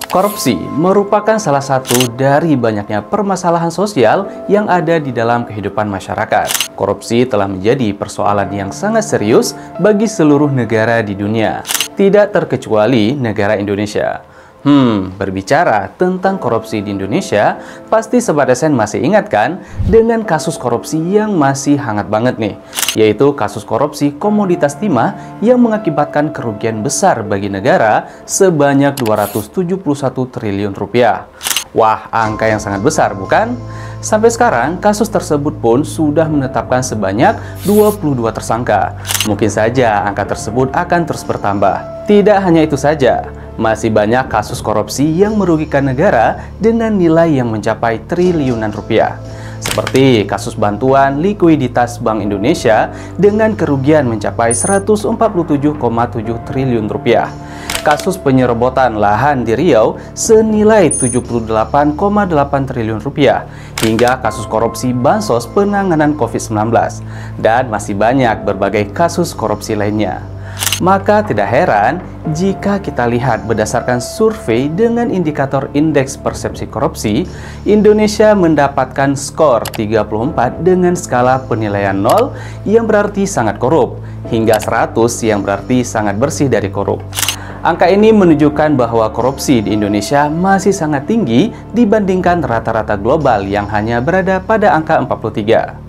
Korupsi merupakan salah satu dari banyaknya permasalahan sosial yang ada di dalam kehidupan masyarakat. Korupsi telah menjadi persoalan yang sangat serius bagi seluruh negara di dunia, tidak terkecuali negara Indonesia. Berbicara tentang korupsi di Indonesia, pasti Sobat SN masih ingat kan dengan kasus korupsi yang masih hangat banget nih, yaitu kasus korupsi komoditas timah yang mengakibatkan kerugian besar bagi negara sebanyak 271 triliun rupiah. Wah, angka yang sangat besar bukan? Sampai sekarang, kasus tersebut pun sudah menetapkan sebanyak 22 tersangka. Mungkin saja angka tersebut akan terus bertambah. Tidak hanya itu saja, masih banyak kasus korupsi yang merugikan negara dengan nilai yang mencapai triliunan rupiah. Seperti kasus bantuan likuiditas Bank Indonesia dengan kerugian mencapai 147,7 triliun rupiah. Kasus penyerobotan lahan di Riau senilai 78,8 triliun rupiah, hingga kasus korupsi bansos penanganan COVID-19, dan masih banyak berbagai kasus korupsi lainnya. Maka tidak heran jika kita lihat berdasarkan survei dengan indikator indeks persepsi korupsi, Indonesia mendapatkan skor 34 dengan skala penilaian 0 yang berarti sangat korup, hingga 100 yang berarti sangat bersih dari korup. Angka ini menunjukkan bahwa korupsi di Indonesia masih sangat tinggi dibandingkan rata-rata global yang hanya berada pada angka 43.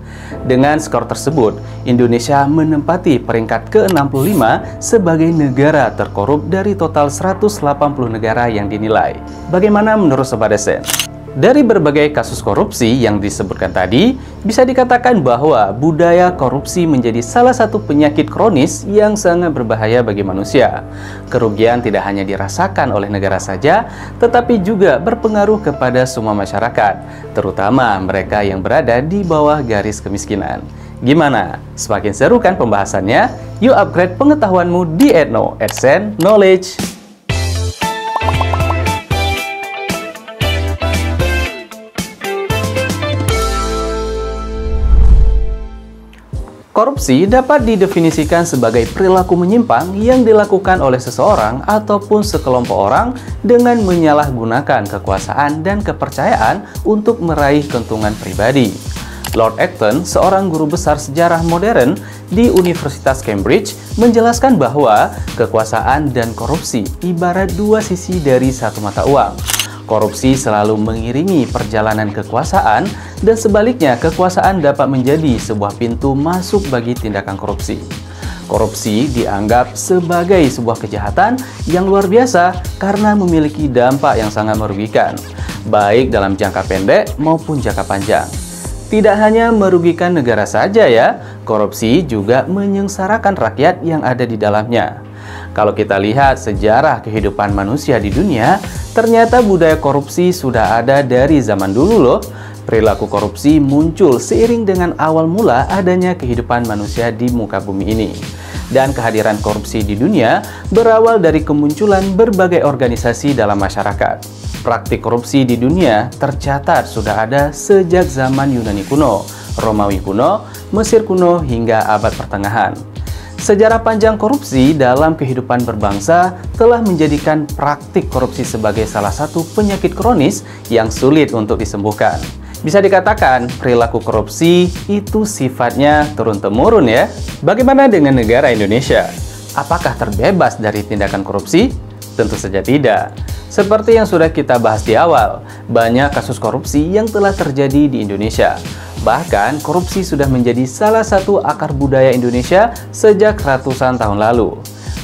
Dengan skor tersebut, Indonesia menempati peringkat ke-65 sebagai negara terkorup dari total 180 negara yang dinilai. Bagaimana menurut Sobat SN? Dari berbagai kasus korupsi yang disebutkan tadi, bisa dikatakan bahwa budaya korupsi menjadi salah satu penyakit kronis yang sangat berbahaya bagi manusia. Kerugian tidak hanya dirasakan oleh negara saja, tetapi juga berpengaruh kepada semua masyarakat, terutama mereka yang berada di bawah garis kemiskinan. Gimana? Semakin seru kan pembahasannya? Yuk upgrade pengetahuanmu di Edno, AdSense Knowledge. Korupsi dapat didefinisikan sebagai perilaku menyimpang yang dilakukan oleh seseorang ataupun sekelompok orang dengan menyalahgunakan kekuasaan dan kepercayaan untuk meraih keuntungan pribadi. Lord Acton, seorang guru besar sejarah modern di Universitas Cambridge, menjelaskan bahwa kekuasaan dan korupsi ibarat dua sisi dari satu mata uang. Korupsi selalu mengiringi perjalanan kekuasaan, dan sebaliknya kekuasaan dapat menjadi sebuah pintu masuk bagi tindakan korupsi. Korupsi dianggap sebagai sebuah kejahatan yang luar biasa karena memiliki dampak yang sangat merugikan, baik dalam jangka pendek maupun jangka panjang. Tidak hanya merugikan negara saja ya, korupsi juga menyengsarakan rakyat yang ada di dalamnya. Kalau kita lihat sejarah kehidupan manusia di dunia, ternyata budaya korupsi sudah ada dari zaman dulu loh. Perilaku korupsi muncul seiring dengan awal mula adanya kehidupan manusia di muka bumi ini. Dan kehadiran korupsi di dunia berawal dari kemunculan berbagai organisasi dalam masyarakat. Praktik korupsi di dunia tercatat sudah ada sejak zaman Yunani kuno, Romawi kuno, Mesir kuno, hingga abad pertengahan. Sejarah panjang korupsi dalam kehidupan berbangsa telah menjadikan praktik korupsi sebagai salah satu penyakit kronis yang sulit untuk disembuhkan. Bisa dikatakan, perilaku korupsi itu sifatnya turun-temurun ya. Bagaimana dengan negara Indonesia? Apakah terbebas dari tindakan korupsi? Tentu saja tidak. Seperti yang sudah kita bahas di awal, banyak kasus korupsi yang telah terjadi di Indonesia. Bahkan, korupsi sudah menjadi salah satu akar budaya Indonesia sejak ratusan tahun lalu.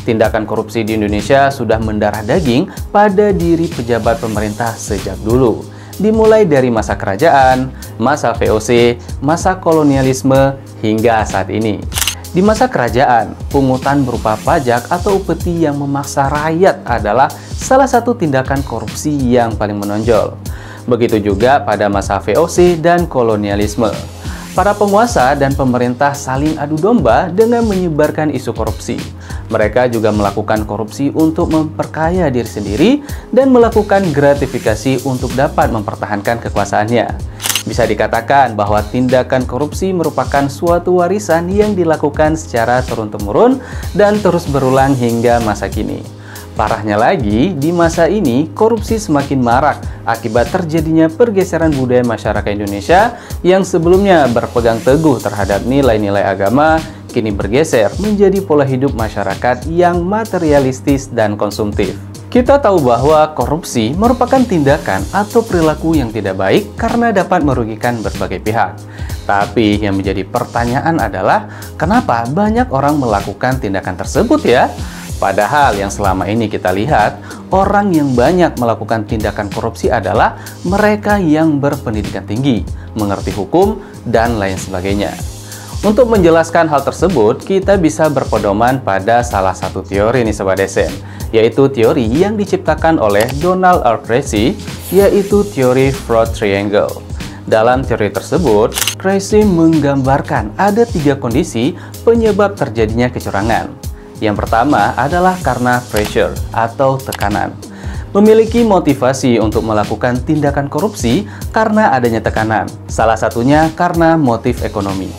Tindakan korupsi di Indonesia sudah mendarah daging pada diri pejabat pemerintah sejak dulu. Dimulai dari masa kerajaan, masa VOC, masa kolonialisme, hingga saat ini. Di masa kerajaan, pungutan berupa pajak atau upeti yang memaksa rakyat adalah salah satu tindakan korupsi yang paling menonjol. Begitu juga pada masa VOC dan kolonialisme. Para penguasa dan pemerintah saling adu domba dengan menyebarkan isu korupsi. Mereka juga melakukan korupsi untuk memperkaya diri sendiri dan melakukan gratifikasi untuk dapat mempertahankan kekuasaannya. Bisa dikatakan bahwa tindakan korupsi merupakan suatu warisan yang dilakukan secara turun-temurun dan terus berulang hingga masa kini. Parahnya lagi, di masa ini korupsi semakin marak akibat terjadinya pergeseran budaya masyarakat Indonesia yang sebelumnya berpegang teguh terhadap nilai-nilai agama, kini bergeser menjadi pola hidup masyarakat yang materialistis dan konsumtif. Kita tahu bahwa korupsi merupakan tindakan atau perilaku yang tidak baik karena dapat merugikan berbagai pihak. Tapi yang menjadi pertanyaan adalah, kenapa banyak orang melakukan tindakan tersebut ya? Padahal yang selama ini kita lihat, orang yang banyak melakukan tindakan korupsi adalah mereka yang berpendidikan tinggi, mengerti hukum, dan lain sebagainya. Untuk menjelaskan hal tersebut, kita bisa berpedoman pada salah satu teori nih Sobat Desen, yaitu teori yang diciptakan oleh Donald R. Tracy, yaitu teori Fraud Triangle. Dalam teori tersebut, Tracy menggambarkan ada 3 kondisi penyebab terjadinya kecurangan. Yang pertama adalah karena pressure atau tekanan. Memiliki motivasi untuk melakukan tindakan korupsi karena adanya tekanan. Salah satunya karena motif ekonomi.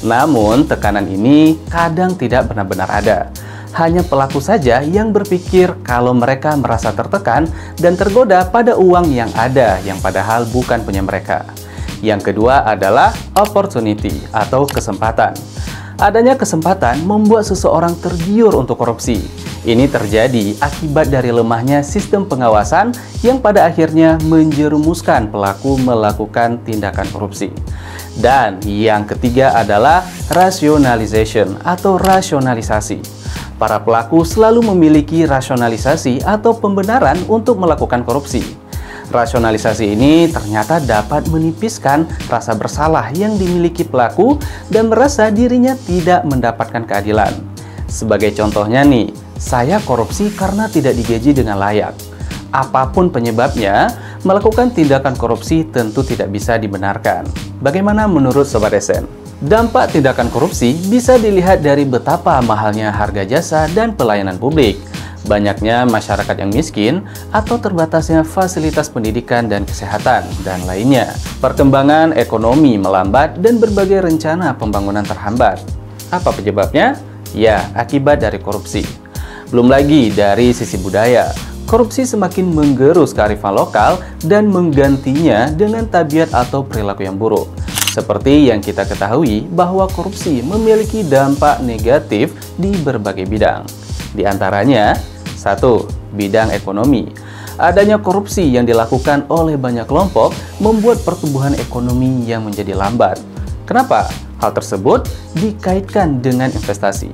Namun, tekanan ini kadang tidak benar-benar ada. Hanya pelaku saja yang berpikir kalau mereka merasa tertekan dan tergoda pada uang yang ada yang padahal bukan punya mereka. Yang kedua adalah opportunity atau kesempatan. Adanya kesempatan membuat seseorang tergiur untuk korupsi. Ini terjadi akibat dari lemahnya sistem pengawasan yang pada akhirnya menjerumuskan pelaku melakukan tindakan korupsi. Dan yang ketiga adalah rationalization atau rasionalisasi. Para pelaku selalu memiliki rasionalisasi atau pembenaran untuk melakukan korupsi. Rasionalisasi ini ternyata dapat menipiskan rasa bersalah yang dimiliki pelaku dan merasa dirinya tidak mendapatkan keadilan. Sebagai contohnya nih, saya korupsi karena tidak digaji dengan layak. Apapun penyebabnya, melakukan tindakan korupsi tentu tidak bisa dibenarkan. Bagaimana menurut Sobat Desen? Dampak tindakan korupsi bisa dilihat dari betapa mahalnya harga jasa dan pelayanan publik, banyaknya masyarakat yang miskin, atau terbatasnya fasilitas pendidikan dan kesehatan, dan lainnya. Perkembangan ekonomi melambat dan berbagai rencana pembangunan terhambat. Apa penyebabnya? Ya, akibat dari korupsi. Belum lagi dari sisi budaya, korupsi semakin menggerus kearifan lokal dan menggantinya dengan tabiat atau perilaku yang buruk. Seperti yang kita ketahui bahwa korupsi memiliki dampak negatif di berbagai bidang. Di antaranya, 1. Bidang ekonomi. Adanya korupsi yang dilakukan oleh banyak kelompok membuat pertumbuhan ekonomi yang menjadi lambat. Kenapa? Hal tersebut dikaitkan dengan investasi.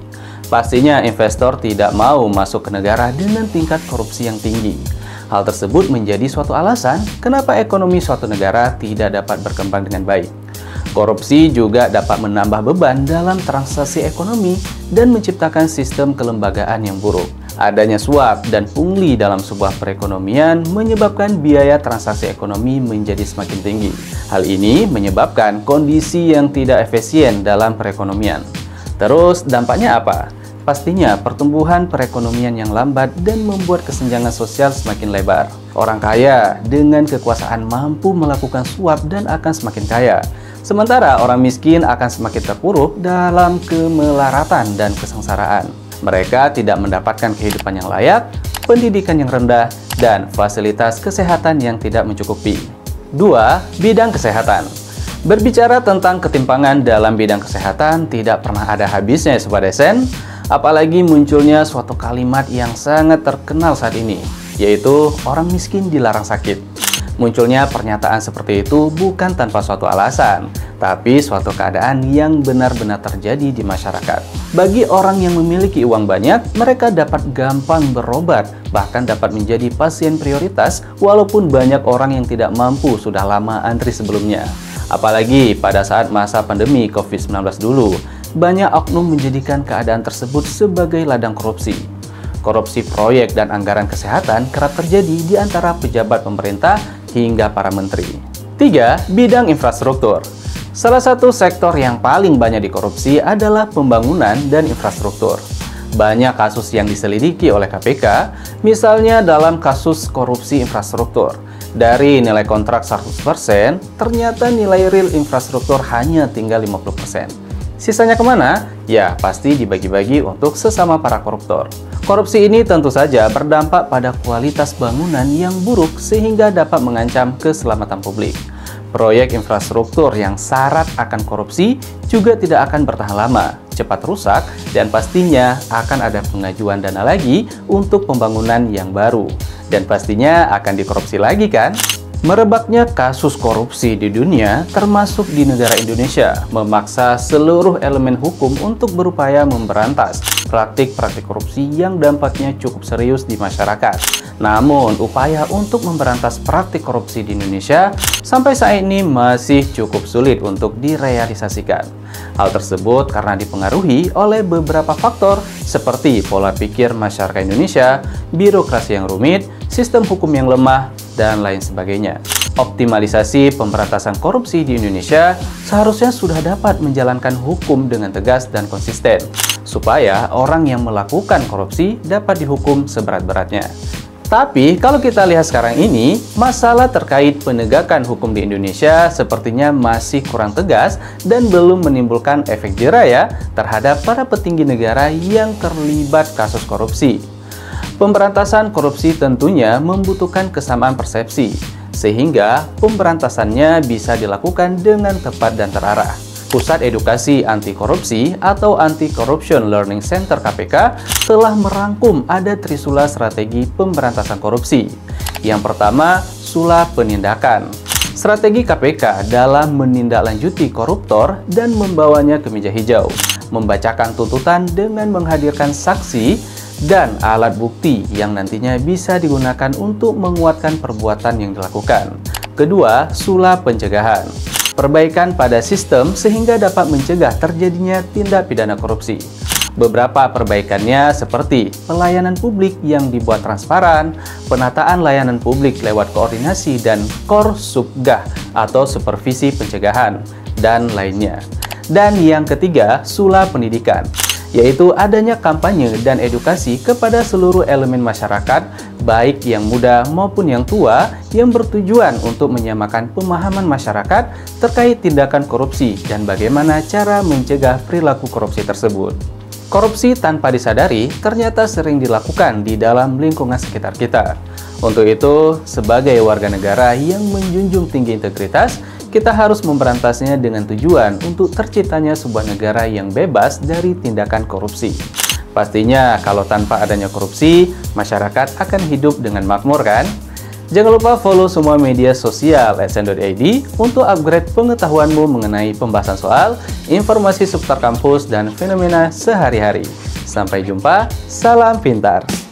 Pastinya investor tidak mau masuk ke negara dengan tingkat korupsi yang tinggi. Hal tersebut menjadi suatu alasan kenapa ekonomi suatu negara tidak dapat berkembang dengan baik. Korupsi juga dapat menambah beban dalam transaksi ekonomi dan menciptakan sistem kelembagaan yang buruk. Adanya suap dan pungli dalam sebuah perekonomian menyebabkan biaya transaksi ekonomi menjadi semakin tinggi. Hal ini menyebabkan kondisi yang tidak efisien dalam perekonomian. Terus dampaknya apa? Pastinya pertumbuhan perekonomian yang lambat dan membuat kesenjangan sosial semakin lebar. Orang kaya dengan kekuasaan mampu melakukan suap dan akan semakin kaya. Sementara orang miskin akan semakin terpuruk dalam kemelaratan dan kesengsaraan. Mereka tidak mendapatkan kehidupan yang layak, pendidikan yang rendah, dan fasilitas kesehatan yang tidak mencukupi. 2. Bidang kesehatan. Berbicara tentang ketimpangan dalam bidang kesehatan tidak pernah ada habisnya Sobat Desen, apalagi munculnya suatu kalimat yang sangat terkenal saat ini, yaitu orang miskin dilarang sakit. Munculnya pernyataan seperti itu bukan tanpa suatu alasan, tapi suatu keadaan yang benar-benar terjadi di masyarakat. Bagi orang yang memiliki uang banyak, mereka dapat gampang berobat, bahkan dapat menjadi pasien prioritas, walaupun banyak orang yang tidak mampu sudah lama antri sebelumnya. Apalagi pada saat masa pandemi COVID-19 dulu, banyak oknum menjadikan keadaan tersebut sebagai ladang korupsi. Korupsi proyek dan anggaran kesehatan kerap terjadi di antara pejabat pemerintah hingga para menteri. 3. Bidang infrastruktur. Salah satu sektor yang paling banyak dikorupsi adalah pembangunan dan infrastruktur. Banyak kasus yang diselidiki oleh KPK, misalnya dalam kasus korupsi infrastruktur. Dari nilai kontrak 100%, ternyata nilai real infrastruktur hanya tinggal 50%. Sisanya kemana? Ya, pasti dibagi-bagi untuk sesama para koruptor. Korupsi ini tentu saja berdampak pada kualitas bangunan yang buruk sehingga dapat mengancam keselamatan publik. Proyek infrastruktur yang syarat akan korupsi juga tidak akan bertahan lama, cepat rusak, dan pastinya akan ada pengajuan dana lagi untuk pembangunan yang baru. Dan pastinya akan dikorupsi lagi kan? Merebaknya kasus korupsi di dunia, termasuk di negara Indonesia, memaksa seluruh elemen hukum untuk berupaya memberantas praktik-praktik korupsi yang dampaknya cukup serius di masyarakat. Namun, upaya untuk memberantas praktik korupsi di Indonesia sampai saat ini masih cukup sulit untuk direalisasikan. Hal tersebut karena dipengaruhi oleh beberapa faktor seperti pola pikir masyarakat Indonesia, birokrasi yang rumit, sistem hukum yang lemah, dan lain sebagainya. Optimalisasi pemberantasan korupsi di Indonesia seharusnya sudah dapat menjalankan hukum dengan tegas dan konsisten, supaya orang yang melakukan korupsi dapat dihukum seberat-beratnya. Tapi kalau kita lihat sekarang ini, masalah terkait penegakan hukum di Indonesia sepertinya masih kurang tegas dan belum menimbulkan efek jera ya terhadap para petinggi negara yang terlibat kasus korupsi. Pemberantasan korupsi tentunya membutuhkan kesamaan persepsi, sehingga pemberantasannya bisa dilakukan dengan tepat dan terarah. Pusat Edukasi Anti Korupsi atau Anti-Corruption Learning Center KPK telah merangkum ada trisula strategi pemberantasan korupsi. Yang pertama, sula penindakan. Strategi KPK dalam menindaklanjuti koruptor dan membawanya ke meja hijau, membacakan tuntutan dengan menghadirkan saksi dan alat bukti yang nantinya bisa digunakan untuk menguatkan perbuatan yang dilakukan. Kedua, sula pencegahan. Perbaikan pada sistem sehingga dapat mencegah terjadinya tindak pidana korupsi. Beberapa perbaikannya seperti pelayanan publik yang dibuat transparan, penataan layanan publik lewat koordinasi dan Korsubgah atau supervisi pencegahan, dan lainnya. Dan yang ketiga, sula pendidikan, yaitu adanya kampanye dan edukasi kepada seluruh elemen masyarakat, baik yang muda maupun yang tua, yang bertujuan untuk menyamakan pemahaman masyarakat terkait tindakan korupsi dan bagaimana cara mencegah perilaku korupsi tersebut. Korupsi tanpa disadari ternyata sering dilakukan di dalam lingkungan sekitar kita. Untuk itu, sebagai warga negara yang menjunjung tinggi integritas, kita harus memberantasnya dengan tujuan untuk terciptanya sebuah negara yang bebas dari tindakan korupsi. Pastinya kalau tanpa adanya korupsi, masyarakat akan hidup dengan makmur kan? Jangan lupa follow semua media sosial @sen.id untuk upgrade pengetahuanmu mengenai pembahasan soal, informasi seputar kampus, dan fenomena sehari-hari. Sampai jumpa, salam pintar!